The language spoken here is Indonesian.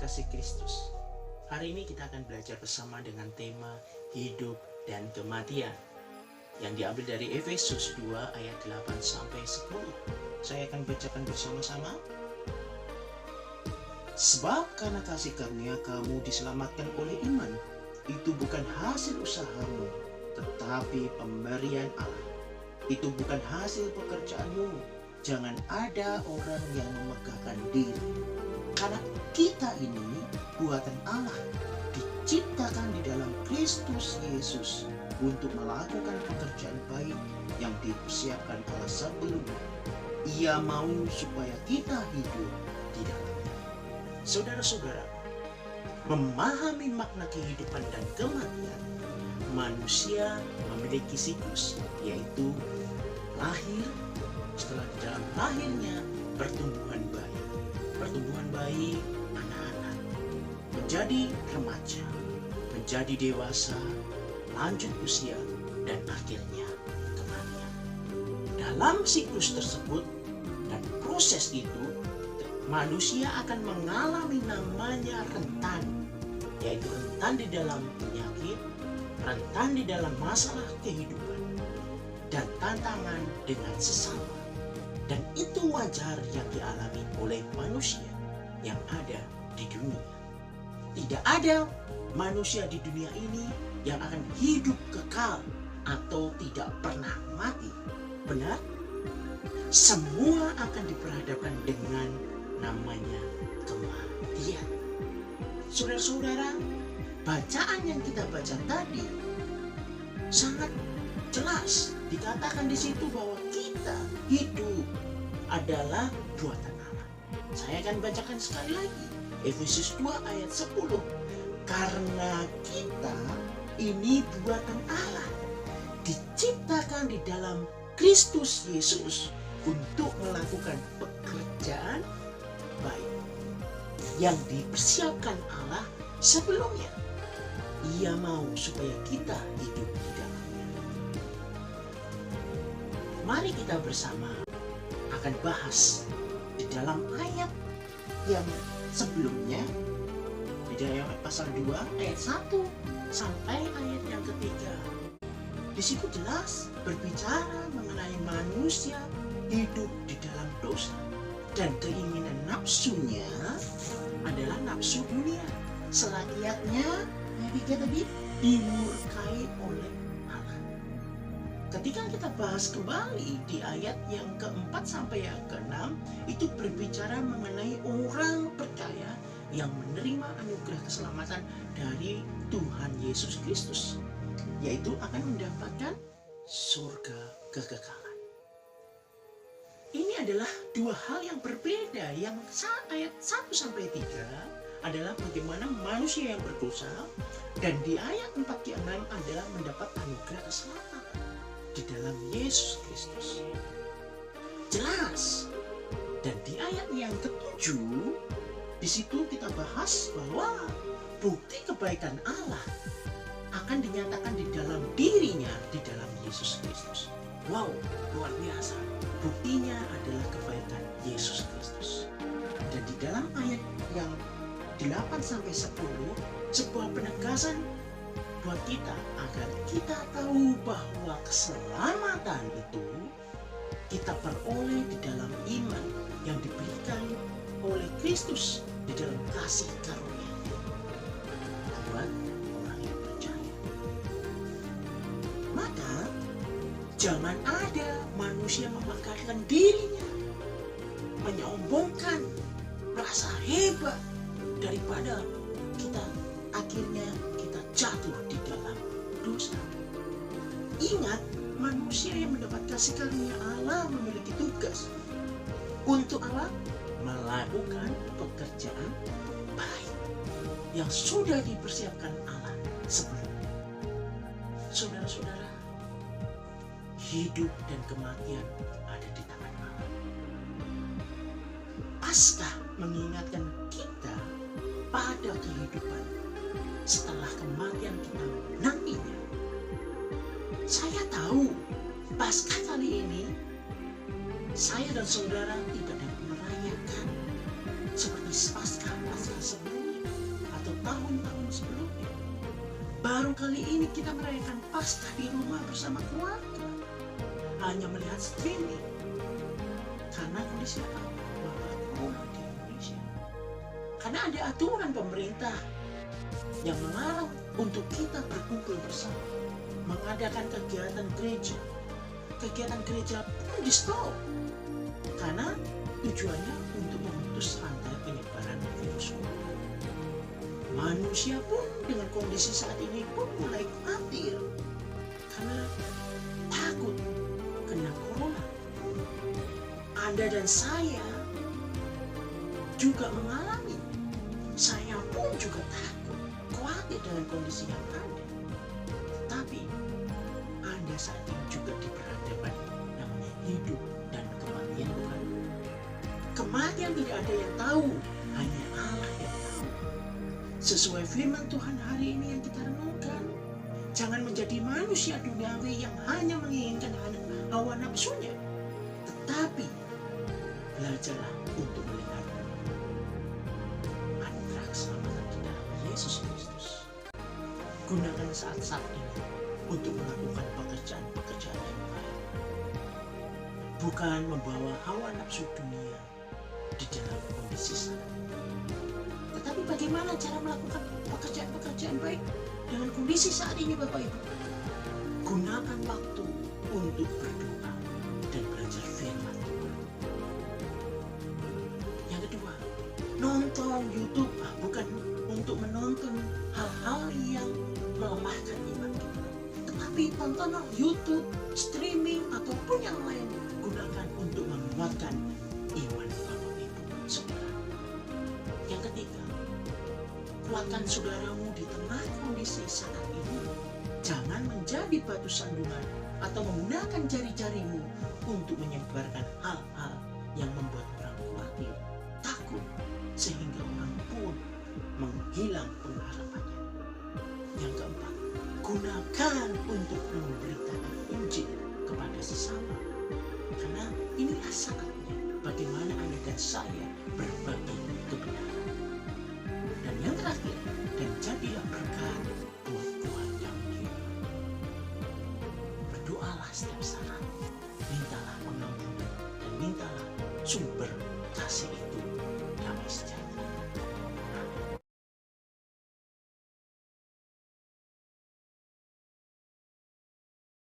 kasih Kristus. Hari ini kita akan belajar bersama dengan tema hidup dan kematian yang diambil dari Efesus 2 ayat 8 sampai 10. Saya akan bacakan bersama-sama. Sebab karena kasih karunia kamu diselamatkan oleh iman, itu bukan hasil usahamu, tetapi pemberian Allah. Itu bukan hasil pekerjaanmu. Jangan ada orang yang memegahkan diri. Karena kita ini buatan Allah, diciptakan di dalam Kristus Yesus untuk melakukan pekerjaan baik yang dipersiapkan Allah sebelumnya. Ia mau supaya kita hidup di dalamnya. Saudara-saudara, memahami makna kehidupan dan kematian, manusia memiliki siklus, yaitu lahir, setelah di dalam lahirnya pertumbuhan bayi, anak-anak, menjadi remaja, menjadi dewasa, lanjut usia, dan akhirnya kematian. Dalam siklus tersebut dan proses itu, manusia akan mengalami namanya rentan, yaitu rentan di dalam penyakit, rentan di dalam masalah kehidupan, dan tantangan dengan sesama. Dan itu wajar yang dialami oleh manusia yang ada di dunia. Tidak ada manusia di dunia ini yang akan hidup kekal atau tidak pernah mati. Benar? Semua akan diperhadapkan dengan namanya kematian. Saudara-saudara, bacaan yang kita baca tadi sangat jelas dikatakan di situ bahwa kita hidup adalah buatan Allah. Saya akan bacakan sekali lagi Efesus 2 ayat 10. Karena kita ini buatan Allah, diciptakan di dalam Kristus Yesus untuk melakukan pekerjaan baik yang dipersiapkan Allah sebelumnya. Ia mau supaya kita hidup di dalamnya. Mari kita bersama akan bahas di dalam ayat yang sebelumnya, di dalam pasal 2 ayat 1 sampai ayat yang ketiga. Di situ jelas berbicara mengenai manusia hidup di dalam dosa dan keinginan nafsunya adalah nafsu dunia. Selakiatnya tadi dimurkai oleh Allah. Ketika kita bahas kembali di ayat yang keempat sampai yang keenam, itu berbicara mengenai orang percaya yang menerima anugerah keselamatan dari Tuhan Yesus Kristus, yaitu akan mendapatkan surga kekekalan. Ini adalah dua hal yang berbeda. Yang ayat 1 sampai 3 adalah bagaimana manusia yang berdosa, dan di ayat 4 ke 6 adalah mendapat anugerah keselamatan di dalam Yesus Kristus. Jelas. Dan di ayat yang ke-7 di situ kita bahas bahwa bukti kebaikan Allah akan dinyatakan di dalam dirinya di dalam Yesus Kristus. Wow, luar biasa. Buktinya adalah kebaikan Yesus Kristus. Dan di dalam ayat yang 8 sampai 10 sebuah penegasan buat kita agar kita tahu bahwa keselamatan itu kita peroleh di dalam iman yang diberikan oleh Kristus di dalam kasih karunia buat orang yang percaya. Maka jangan ada manusia memegahkan dirinya, menyombongkan, merasa hebat, daripada kita akhirnya kita jatuh di dalam dosa. Ingat, manusia yang mendapat kasih karunia Allah memiliki tugas untuk Allah melakukan pekerjaan baik yang sudah dipersiapkan Allah sebelumnya. Saudara-saudara, hidup dan kematian ada di tangan Allah. Paskah mengingatkan kita pada kehidupan setelah kematian kita nantinya. Saya tahu Paskah kali ini saya dan saudara tidak dapat merayakan seperti Paskah sebelumnya. bertahun-tahun sebelumnya. Baru kali ini kita merayakan Paskah di rumah bersama keluarga, hanya melihat streaming karena kondisi wabah corona di Indonesia. Karena ada aturan pemerintah yang melarang untuk kita berkumpul bersama, mengadakan kegiatan gereja. Kegiatan gereja pun di stop karena tujuannya untuk memutus rantai penyebaran virus corona. Manusia pun dengan kondisi saat ini pun mulai khawatir karena takut kena corona. Anda dan saya juga mengalami. Saya pun juga takut, khawatir dengan kondisi yang ada. Tapi Anda saat ini juga diperhadapkan namanya hidup dan kematian, bukan? Kematian tidak ada yang tahu, hanya Allah yang tahu. Sesuai firman Tuhan hari ini yang kita renungkan, jangan menjadi manusia duniawi yang hanya menginginkan hawa nafsunya, tetapi belajarlah untuk melihat anugerah keselamatan di dalam Yesus Kristus. Gunakan saat-saat ini untuk melakukan pekerjaan-pekerjaan yang baik, bukan membawa hawa nafsu dunia di dalam kondisi saat ini. Tetapi bagaimana cara melakukan pekerjaan-pekerjaan baik dengan kondisi saat ini, Bapak Ibu? Gunakan waktu untuk berdoa dan belajar firman Tuhan. Yang kedua, nonton YouTube, bukan untuk menonton hal-hal yang melemahkan iman kita, tetapi tontonlah YouTube, streaming, ataupun yang lain. Gunakan untuk menguatkan iman Bapak Ibu Saudara. Yang ketiga, kuatkan saudaramu di tengah kondisi saat ini. Jangan menjadi batu sandungan atau menggunakan jari-jarimu untuk menyebarkan hal-hal yang membuat orang khawatir, takut, sehingga orang pun menghilang pengharapannya. Yang keempat, gunakan untuk memberitakan Injil kepada sesama, karena inilah saatnya bagaimana Anda dan saya berbagi kebenaran. Dan yang terakhir, dan jadilah berkat buat keluargamu di rumah. Berdoalah setiap saat, mintalah pengampunan dan mintalah sumber kasih itu, damai sejahtera.